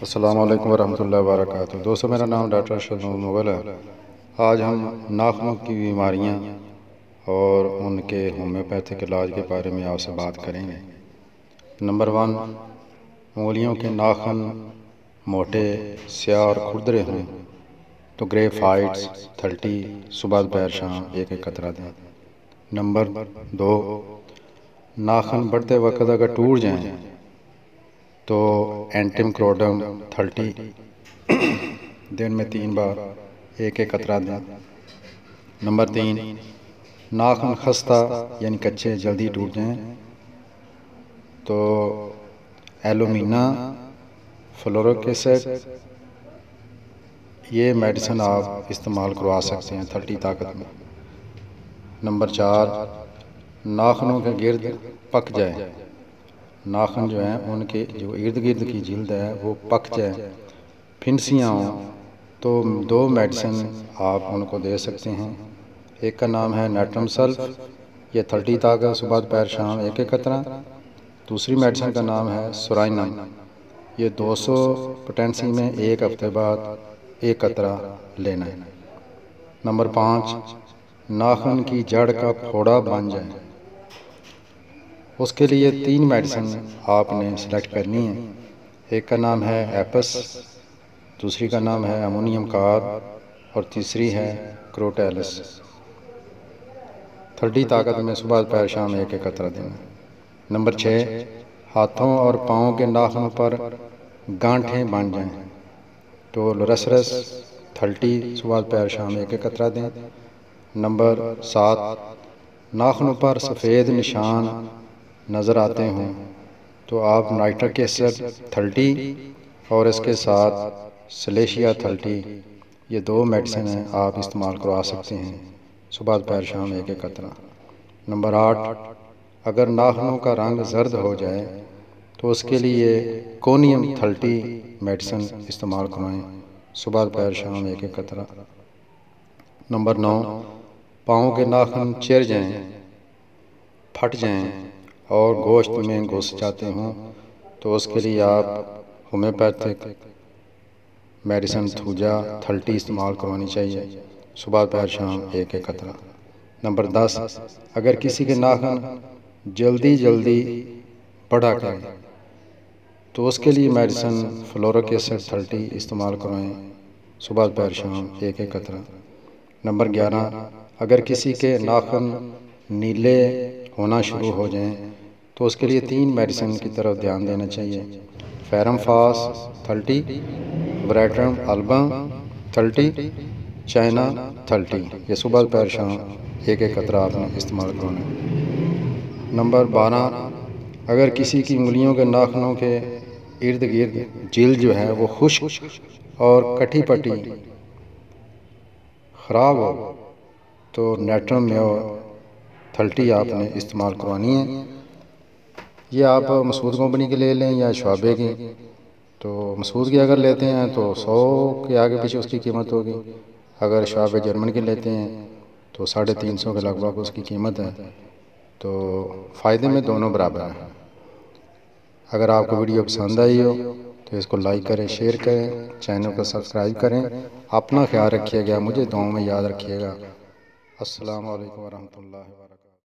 अस्सलाम वालेकुम वरहमतुल्लाहि वबरकातुहू। दोस्तों, मेरा नाम डॉक्टर अरशद मुग़ल है। आज हम नाखूनों की बीमारियां और उनके होम्योपैथिक इलाज के बारे में आपसे बात करेंगे। नंबर 1, उंगलियों के नाखून मोटे, स्याह और खुरदरे हों तो ग्रेफाइट्स 30 सुबह दोपहर शाम एक एक कतरा दें। नंबर 2, नाखून बढ़ते वक्त अगर टूट जाएं तो एंटिमक्रोडम 30 दिन में 3 बार एक एक कतरा दें। नंबर 3, नाखून खस्ता यानी कच्चे जल्दी टूट जाएं तो एलुमिना फ्लोरिक एसिड ये मेडिसिन आप इस्तेमाल करवा सकते हैं 30 ताकत में। नंबर 4, नाखूनों के गिर्द पक जाए, नाखून जो हैं उनके जो इर्द गिर्द की जिल्द है वो पक जाए, फिनसियाँ हों तो 2 मेडिसिन आप उनको दे सकते हैं। एक का नाम है नेट्रम सल्फ, ये 30 ताकत सुबह दोपहर शाम एक एक कतरा। दूसरी मेडिसिन का नाम है सुराइनम, ये 200 पोटेंसी में एक हफ्ते बाद एक कतरा लेना है। नंबर 5, नाखून की जड़ का फोड़ा बन जाए, उसके लिए 3 मेडिसिन आपने सेलेक्ट करनी है। एक का नाम है एपस, दूसरी का नाम है अमोनियम कार्ब और तीसरी है क्रोटेलस। 30 ताकत में सुबह दोपहर शाम एक एक कतरा देना। नंबर 6, हाथों और पाँव के नाखूनों पर गांठें बन जाएं तो लोरेसरस 30 सुबह दोपहर शाम एक एक कतरा दें। नंबर 7, नाखूनों पर सफ़ेद निशान नज़र आते हों तो आप नाइट्रिक एसिड 30 और इसके साथ सलेशिया 30 ये 2 मेडिसिन हैं आप इस्तेमाल करवा सकते हैं सुबह दोपहर शाम एक एक कतरा। नंबर 8, अगर नाखूनों का रंग जर्द हो जाए तो उसके लिए कोनियम 30 मेडिसिन इस्तेमाल करवाएं सुबह दोपहर शाम एक एक कतरा। नंबर 9, पाँव के नाखून चिर जाएं, फट जाएं और गोश्त में घुस जाते हों तो उसके लिए आप होम्योपैथिक मेडिसिन थूजा 30 इस्तेमाल करवानी चाहिए सुबह दोपहर शाम एक एक कतरा। नंबर 10, अगर किसी के नाखून जल्दी बढ़ा करें तो उसके लिए मेडिसिन फ्लोरिक एसिड 30 इस्तेमाल करवाएं सुबह दोपहर शाम एक एक कतरा। नंबर 11, अगर किसी के नाखून नीले होना शुरू हो जाएं तो उसके लिए 3 मेडिसिन की तरफ ध्यान देना चाहिए। फेरम फास 30, ब्रैटरम अल्बम 30, चाइना 30, ये सुबह दोपहर शाम एक एक कतरा आपने इस्तेमाल करना है। नंबर 12, अगर किसी की उंगलियों के नाखूनों के इर्द गिर्द जिल्द जो है वो खुश्क और कटी पटी ख़राब हो तो नेट्रम मेयो 30 आपने इस्तेमाल करवानी है। ये आप मसूद कंपनी की ले लें या शवाबे की। तो मसूद की अगर लेते हैं तो 100 के आगे पीछे उसकी कीमत होगी, अगर शवाबे जर्मन की लेते हैं तो 350 के लगभग उसकी कीमत है। तो फ़ायदे में दोनों बराबर हैं। अगर आपको वीडियो पसंद आई हो तो इसको लाइक करें, शेयर करें, चैनल को सब्सक्राइब करें। अपना ख्याल रखिएगा, मुझे दुआओं में याद रखिएगा। अस्सलाम वालेकुम वरहमतुल्लाहि वबरकातुहू।